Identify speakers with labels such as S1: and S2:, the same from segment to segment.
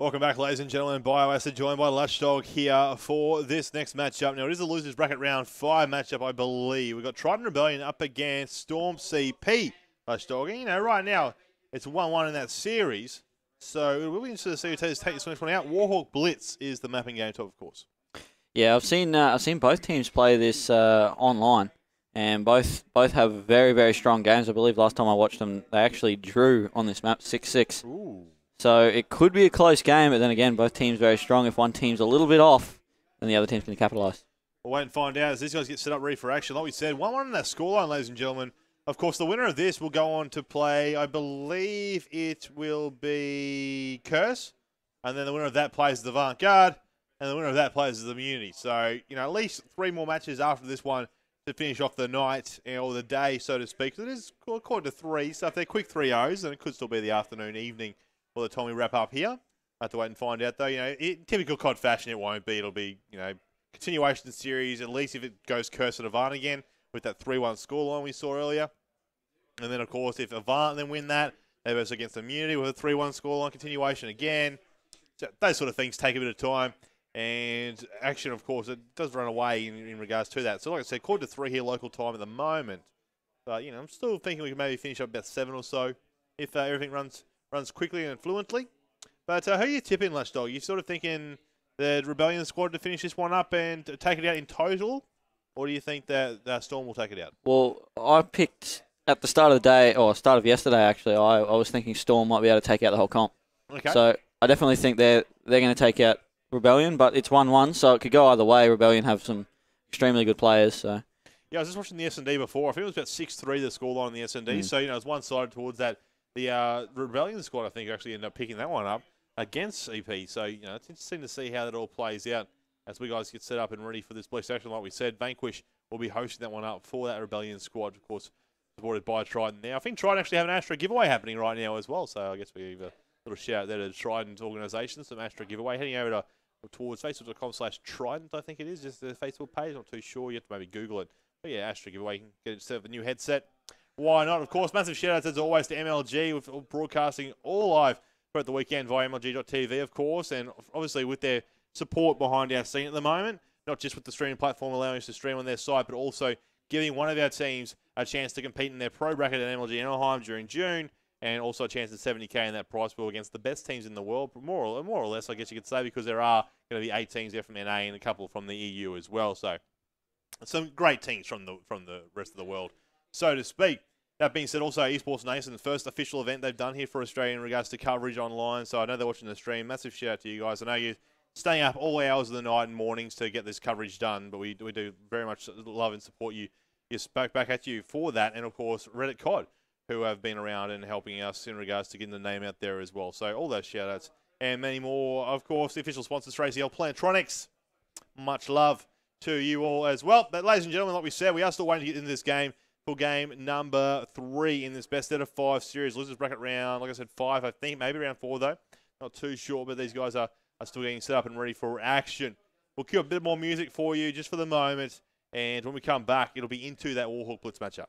S1: Welcome back, ladies and gentlemen. BioAcid joined by Lushdog here for this next matchup. Now, it is a losers bracket round 5 matchup, I believe. We've got Trident Rebellion up against Storm CP. Lushdog, and, you know, right now it's 1-1 in that series. So it will be interesting to see who takes this next one out. Warhawk Blitz is the mapping game top, of course.
S2: Yeah, I've seen both teams play this online, and both have very, very strong games. I believe last time I watched them, they actually drew on this map 6-6.
S1: Ooh.
S2: So it could be a close game, but then again, both teams very strong. If one team's a little bit off, then the other team's going to capitalise.
S1: We'll wait and find out as these guys get set up ready for action. Like we said, 1-1 in that scoreline, ladies and gentlemen. Of course, the winner of this will go on to play, I believe it will be Curse, and then the winner of that plays the Vanguard, and the winner of that plays the Immunity. So, you know, at least 3 more matches after this one to finish off the night, or the day, so to speak. So it is according to 3, so if they're quick 3-0s, then it could still be the afternoon, evening, by the time we wrap up here. I have to wait and find out, though. You know, in typical CoD fashion, it won't be. It'll be, you know, continuation series, at least if it goes Curse and Avant again, with that 3-1 scoreline we saw earlier. And then, of course, if Avant then win that, they versus against Immunity with a 3-1 scoreline continuation again. So those sort of things take a bit of time. And action, of course, it does run away in regards to that. So, like I said, quarter to 3 here, local time at the moment. But, you know, I'm still thinking we can maybe finish up about 7 or so if everything runs quickly and fluently. But who are you tipping, Lushdog? You sort of thinking the Rebellion squad to finish this one up and take it out in total? Or do you think that Storm will take it out?
S2: Well, I picked at the start of the day, or start of yesterday actually, I was thinking Storm might be able to take out the whole comp.
S1: Okay.
S2: So I definitely think they're going to take out Rebellion, but it's 1-1, so it could go either way. Rebellion have some extremely good players. So
S1: yeah, I was just watching the S&D before. I think it was about 6-3 the scoreline in the S&D. So, you know, it's one-sided towards that. The Rebellion squad, I think, actually ended up picking that one up against CP. So, you know, it's interesting to see how that all plays out as we guys get set up and ready for this Blitz action. Like we said, Vanquish will be hosting that one up for that Rebellion squad, of course, supported by Trident. Now, I think Trident actually have an Astra giveaway happening right now as well. So I guess we give a little shout out there to the Trident organisation, some Astra giveaway. Heading over towards facebook.com/Trident, I think it is, just the Facebook page. Not too sure. You have to maybe Google it. But yeah, Astra giveaway. You can get yourself a new headset. Why not? Of course, massive shout-outs as always to MLG with broadcasting all live throughout the weekend via MLG.tv, of course, and obviously with their support behind our scene at the moment, not just with the streaming platform allowing us to stream on their site, but also giving one of our teams a chance to compete in their pro bracket at MLG Anaheim during June, and also a chance at 70k in that prize pool against the best teams in the world, more or less, I guess you could say, because there are going to be 8 teams there from NA and a couple from the EU as well. So some great teams from the rest of the world, so to speak. That being said, also Esports Nation, the first official event they've done here for Australia in regards to coverage online. So I know they're watching the stream. Massive shout out to you guys. I know you're staying up all hours of the night and mornings to get this coverage done, but we do very much love and support you. Back at you for that. And of course, Reddit CoD, who have been around and helping us in regards to getting the name out there as well. So all those shout outs and many more. Of course, the official sponsors for ACL Plantronics. Much love to you all as well. But ladies and gentlemen, like we said, we are still waiting to get into this game. For game number 3 in this best out of 5 series. Losers bracket round, like I said, 5, I think, maybe round 4 though. Not too sure, but these guys are still getting set up and ready for action. We'll cue a bit more music for you just for the moment, and when we come back, it'll be into that Warhawk Blitz matchup.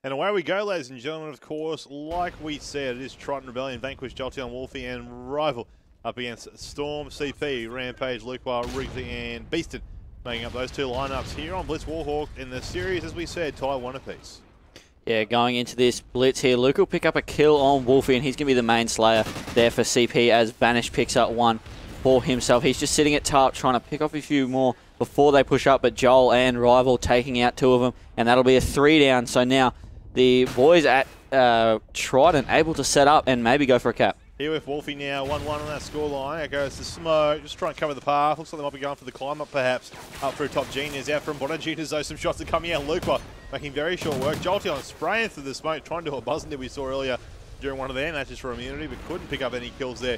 S1: And away we go, ladies and gentlemen. Of course, like we said, it is Trident Rebellion, Vanquish, Jolteon, Wolfie, and Rival up against Storm, CP, Rampage, Lukewa, Wrigley, and Beaston, making up those two lineups here on Blitz Warhawk in the series, as we said, tie one apiece. Yeah,
S2: going into this blitz here, Luke will pick up a kill on Wolfie, and he's going to be the main slayer there for CP as Vanish picks up one for himself. He's just sitting at top trying to pick off a few more before they push up, but Joel and Rival taking out two of them, and that'll be a 3 down. So now the boys at Trident able to set up and maybe go for a cap.
S1: Here with Wolfie now, 1-1 on that scoreline. It goes to Smoke, just trying to cover the path. Looks like they might be going for the climb up perhaps. Up through top Genius, out from bottom Genius though. Some shots are coming out. Lukewa making very short work. Jolteon spraying through the smoke, trying to do a buzzing that we saw earlier during one of their matches for immunity, but couldn't pick up any kills there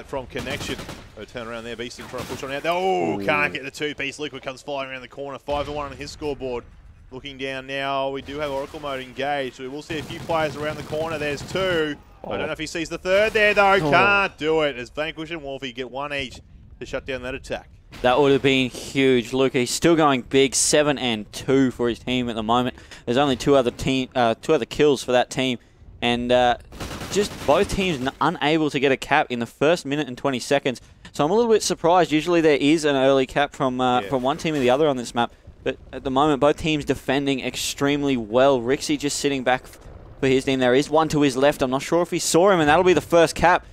S1: from Connection. They turn around there, Beaston trying to push on out. Oh, can't get the two-piece. Lukewa comes flying around the corner, 5-1 on his scoreboard. Looking down now, we do have Oracle mode engaged, so we will see a few players around the corner. There's two. I don't know if he sees the third there, though. Can't do it, as Vanquish and Wolfie get one each to shut down that attack.
S2: That would have been huge. Luke, he's still going big, 7-2 for his team at the moment. There's only two other kills for that team, and just both teams unable to get a cap in the first minute and 20 seconds. So I'm a little bit surprised. Usually there is an early cap from one team or the other on this map, but at the moment both teams defending extremely well. Rixie just sitting back for his team. There is one to his left. I'm not sure if he saw him, and that'll be the first cap.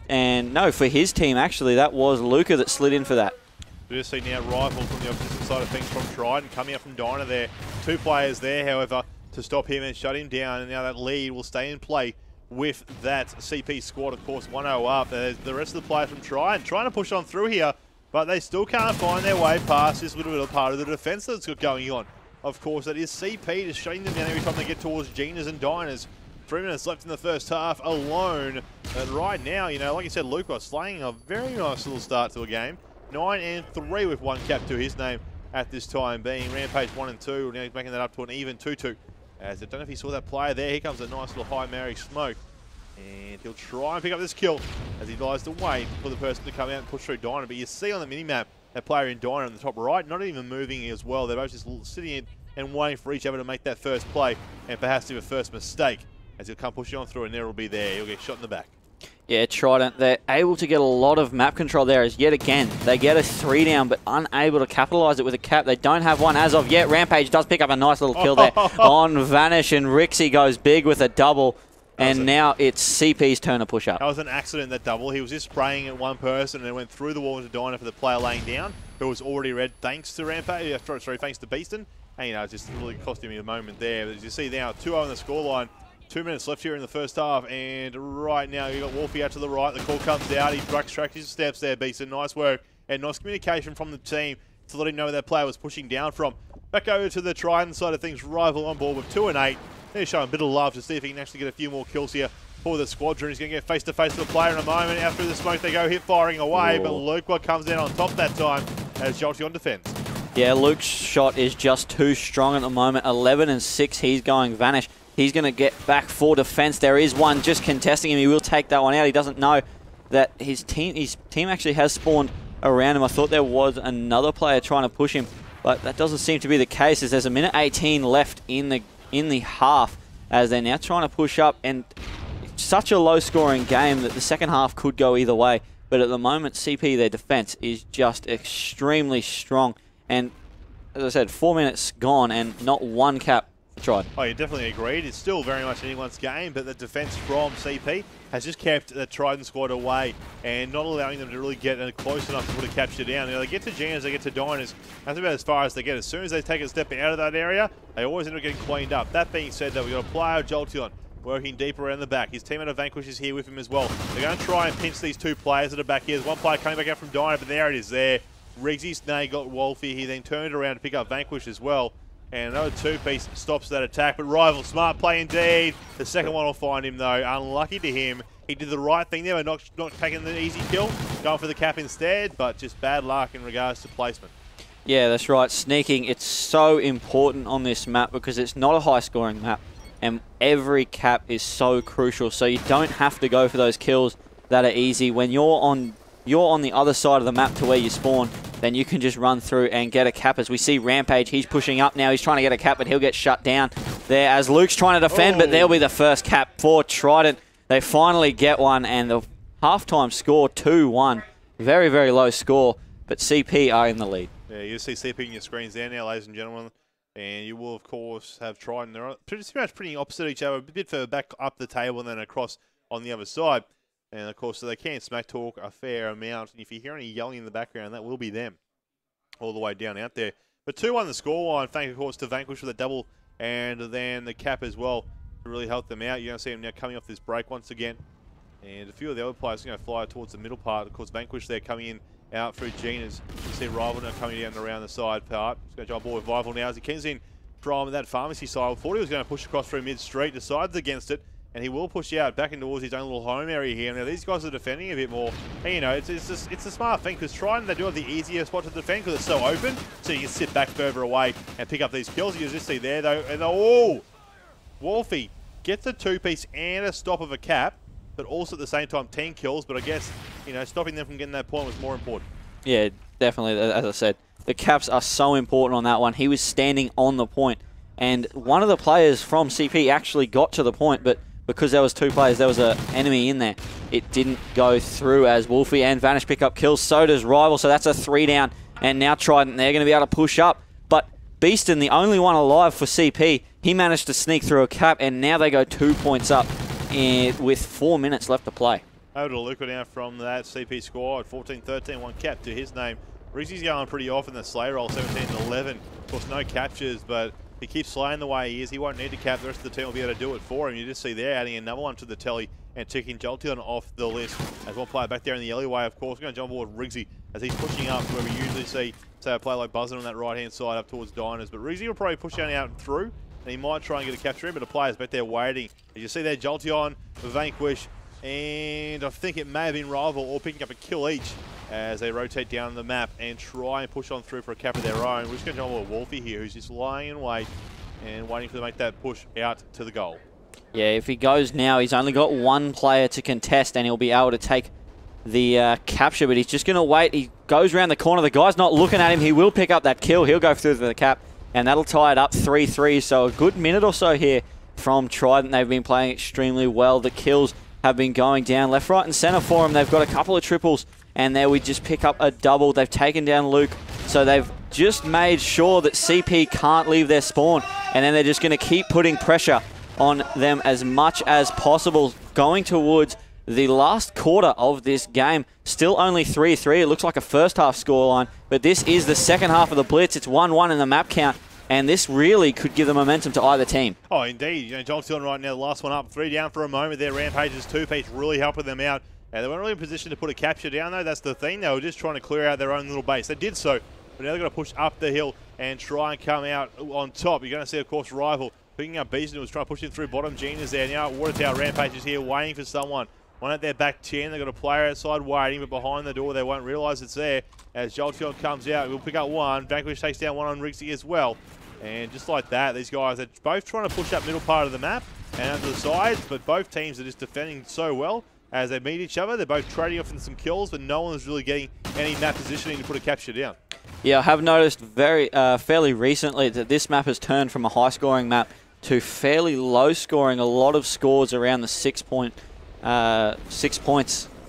S2: And no, for his team, actually, that was Luca that slid in for that.
S1: We just see now Rival from the opposite side of things from Trident coming out from Dyna there. Two players there, however, to stop him and shut him down. And now that lead will stay in play with that CP squad, of course, 1-0 up. There's the rest of the players from Trident trying to push on through here, but they still can't find their way past this little bit of part of the defense that's going on. Of course, that is CP just shutting them down every time they get towards Genas and Dynas. 3 minutes left in the first half alone. But right now, you know, like you said, Luke was slaying a very nice little start to a game. 9-3 with one cap to his name at this time, being Rampage 1-2. Now he's making that up to an even 2-2. As I don't know if he saw that player there. Here comes a nice little high Mary Smoke. And he'll try and pick up this kill as he lies to wait for the person to come out and push through Dyna. But you see on the minimap, that player in Dyna on the top right, not even moving as well. They're both just sitting in and waiting for each other to make that first play and perhaps do a first mistake. As he'll come pushing on through, and there will be there. He'll get shot in the back.
S2: Yeah, Trident, they're able to get a lot of map control there as yet again. They get a 3 down, but unable to capitalize it with a cap. They don't have one as of yet. Rampage does pick up a nice little kill there on Vanish, and Rixie goes big with a double. And now it's CP's turn to push up.
S1: That was an accident, that double. He was just spraying at one person and it went through the wall into Dyna for the player laying down, who was already red thanks to Rampage, sorry, thanks to Beaston. And, you know, it just really cost him a moment there. But as you see now, 2-0 on the scoreline. 2 minutes left here in the first half. And right now, you've got Wolfie out to the right. The call comes out. He backtracks his steps there, Beaston. Nice work. And nice communication from the team to let him know where that player was pushing down from. Back over to the Trident side of things. Rival on board with 2-8. They're showing a bit of love to see if he can actually get a few more kills here for the squadron. He's going to get face-to-face with a player in a moment. Out through the smoke, they go hip firing away. But Lukewa comes in on top that time as Jolteon defends.
S2: Yeah, Luke's shot is just too strong at the moment. 11-6, he's going Vanish. He's going to get back for defense. There is one just contesting him. He will take that one out. He doesn't know that his team actually has spawned around him. I thought there was another player trying to push him, but that doesn't seem to be the case, as there's a minute 18 left in the half as they're now trying to push up, and such a low scoring game that the second half could go either way. But at the moment, CP, their defense is just extremely strong. And as I said, 4 minutes gone and not one cap tried.
S1: Oh, you definitely agreed. It's still very much anyone's game, but the defense from CP has just kept the Trident squad away and not allowing them to really get close enough to put a capture down. You know, they get to Genas, they get to Dynas. That's about as far as they get. As soon as they take a step out of that area, they always end up getting cleaned up. That being said, though, we've got a player, Jolteon, working deeper around the back. His teammate of Vanquish is here with him as well. They're going to try and pinch these two players that are back here. There's one player coming back out from Dyna, but there it is there. Riggsy Snake got Wolfie. He then turned around to pick up Vanquish as well. And another two-piece stops that attack. But Rival, smart play indeed. The second one will find him, though. Unlucky to him. He did the right thing there, not taking the easy kill. Going for the cap instead, but just bad luck in regards to placement.
S2: Yeah, that's right. Sneaking, it's so important on this map because it's not a high-scoring map. And every cap is so crucial. So you don't have to go for those kills that are easy. When you're on the other side of the map to where you spawn, then you can just run through and get a cap. As we see Rampage, he's pushing up now. He's trying to get a cap, but he'll get shut down. there as Luke's trying to defend, but there'll be the first cap for Trident. They finally get one, and the halftime score 2-1. Very, very low score, but CP are in the lead.
S1: Yeah, you see CP in your screens there now, ladies and gentlemen. And you will, of course, have Trident. They're pretty opposite each other, a bit further back up the table and then across on the other side. And, of course, so they can smack talk a fair amount. And if you hear any yelling in the background, that will be them all the way down out there. But 2-1 the scoreline, thanks, of course, to Vanquish with a double and then the cap as well to really help them out. You're going to see them now coming off this break once again. And a few of the other players are going to fly towards the middle part. Of course, Vanquish there coming in out through Gina's. You see Rival now coming down around the side part. He's going to jump ball with Rival now as he kings in from that pharmacy side. Thought he was going to push across through mid-street, decides against it, and he will push out back in towards his own little home area here. Now, these guys are defending a bit more. And, you know, it's a smart thing because Trident, they do have the easier spot to defend because it's so open, so you can sit back further away and pick up these kills. You just see there, though, and oh! Wolfie gets a two-piece and a stop of a cap, but also at the same time 10 kills. But I guess, you know, stopping them from getting that point was more important.
S2: Yeah, definitely. As I said, the caps are so important on that one. He was standing on the point, and one of the players from CP actually got to the point, but because there was two players, there was an enemy in there. It didn't go through as Wolfie and Vanish pick up kills. So does Rival, so that's a 3 down. And now Trident, they're going to be able to push up. But Beeston, the only one alive for CP, he managed to sneak through a cap, and now they go 2 points up with 4 minutes left to play.
S1: Over to Luca now from that CP squad. 14-13, 1 cap to his name. Rizzy's going pretty off in the slay roll, 17-11. Of course, no captures, but he keeps slaying the way he is. He won't need to cap. The rest of the team will be able to do it for him. You just see there adding another one to the telly and ticking Jolteon off the list. As one player back there in the alleyway, of course, going to jump aboard Riggsy as he's pushing up where we usually see, say, a player like Buzzin on that right-hand side up towards Diners. But Riggsy will probably push down out and through, and he might try and get a capture in, but the player's back there waiting. As you see there, Jolteon, Vanquish, and I think it may have been Rival all picking up a kill each as they rotate down the map and try and push on through for a cap of their own. We're just going to jump on Wolfie here, who's just lying in wait and waiting for them to make that push out to the goal.
S2: Yeah, if he goes now, he's only got one player to contest, and he'll be able to take the capture, but he's just going to wait. He goes around the corner. The guy's not looking at him. He will pick up that kill. He'll go through the cap, and that'll tie it up 3-3. So a good minute or so here from Trident. They've been playing extremely well. The kills have been going down left, right, and center for them. They've got a couple of triples, and there we just pick up a double. They've taken down Luke, so they've just made sure that CP can't leave their spawn, and then they're just going to keep putting pressure on them as much as possible, going towards the last quarter of this game. Still only 3-3. It looks like a first half scoreline, but this is the second half of the Blitz. It's 1-1 in the map count, and this really could give the momentum to either team.
S1: Oh, indeed. You know, Jolteon right now, the last one up, 3 down for a moment there. Rampage's two-piece really helping them out. And they weren't really in position to put a capture down, though. That's the thing. They were just trying to clear out their own little base. They did so, but now they're going to push up the hill and try and come out on top. You're going to see, of course, Rival picking up Beeson, who was trying to push in through bottom. Gina's there now. Watertower Rampage is here waiting for someone. One at their back 10. They've got a player outside waiting, but behind the door they won't realise it's there. As Jolteon comes out, we'll pick up one. Vanquish takes down one on Riggsy as well. And just like that, these guys are both trying to push up middle part of the map and out to the sides, but both teams are just defending so well as they meet each other. They're both trading off in some kills, but no one is really getting any map positioning to put a capture down.
S2: Yeah, I have noticed fairly recently that this map has turned from a high-scoring map to fairly low-scoring. A lot of scores around the 6 points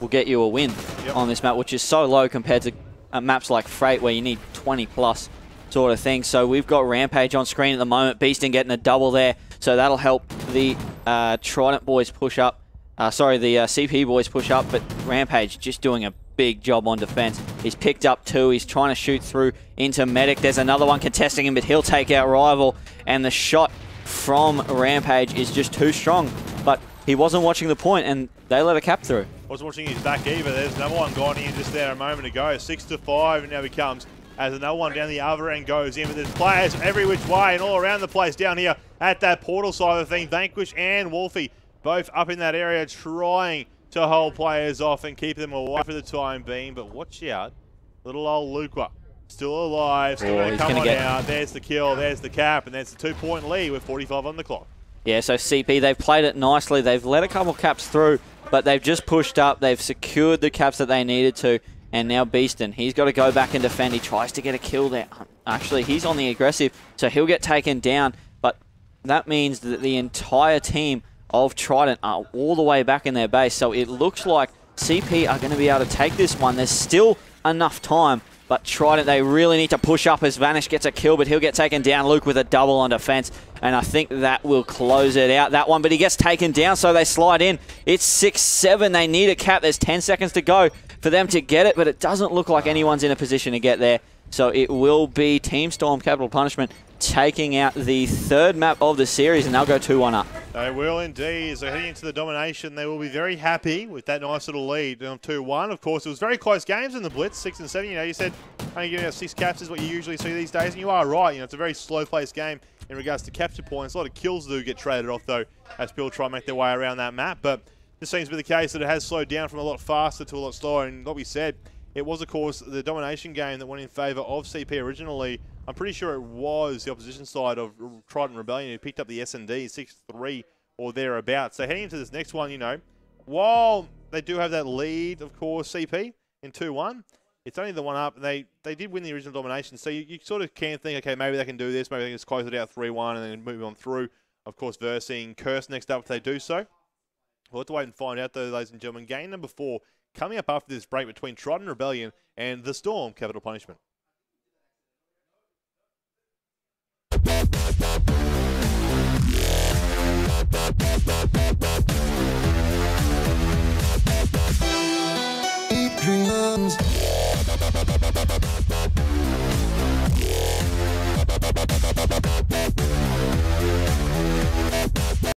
S2: will get you a win on this map, which is so low compared to maps like Freight where you need 20+ sort of thing. So we've got Rampage on screen at the moment. Beaston getting a double there, so that'll help the Trident boys push up. The CP boys push up, but Rampage just doing a big job on defense. He's picked up 2. He's trying to shoot through into Medic. There's another one contesting him, but he'll take out Rival, and the shot from Rampage is just too strong. But he wasn't watching the point, and they let a cap through.
S1: Wasn't watching his back either. There's another one gone in just there a moment ago. 6-5, and now he comes as another one down the other end goes in. But there's players every which way and all around the place down here at that portal side of the thing. Vanquish and Wolfie both up in that area trying to hold players off and keep them away for the time being. But watch out. Little old Luca still alive. Still going to come on out. There's the kill. There's the cap. And there's the 2-point lead with 45 on the clock.
S2: Yeah, so CP, they've played it nicely. They've let a couple caps through, but they've just pushed up. They've secured the caps that they needed to. And now Beaston, he's got to go back and defend. He tries to get a kill there. Actually, he's on the aggressive, so he'll get taken down. But that means that the entire team of Trident are all the way back in their base. So it looks like CP are going to be able to take this one. There's still enough time, but Trident, they really need to push up as Vanish gets a kill, but he'll get taken down. Luke with a double on defense, and I think that will close it out, that one, but he gets taken down, so they slide in. It's 6-7. They need a cap. There's 10 seconds to go for them to get it, but it doesn't look like anyone's in a position to get there. So it will be Team Storm Capital Punishment taking out the third map of the series, and they'll go 2-1 up.
S1: They will indeed. So heading into the domination, they will be very happy with that nice little lead on 2-1. Of course, it was very close games in the Blitz, 6 and 7. You know, you said only getting out 6 caps is what you usually see these days, and you are right. You know, it's a very slow-paced game in regards to capture points. A lot of kills do get traded off, though, as people try and make their way around that map. But this seems to be the case that it has slowed down from a lot faster to a lot slower. And like we said, it was, of course, the domination game that went in favour of CP originally. I'm pretty sure it was the opposition side of Trident Rebellion who picked up the S&D 6-3 or thereabouts. So heading into this next one, you know, while they do have that lead, of course, CP in 2-1, it's only the one up. They did win the original domination, so you sort of can think, okay, maybe they can do this, maybe they can just close it out 3-1 and then move on through. Of course, versing Curse next up if they do so. We'll have to wait and find out, though, ladies and gentlemen. Game number 4 coming up after this break between Trident Rebellion and the Storm Capital Punishment.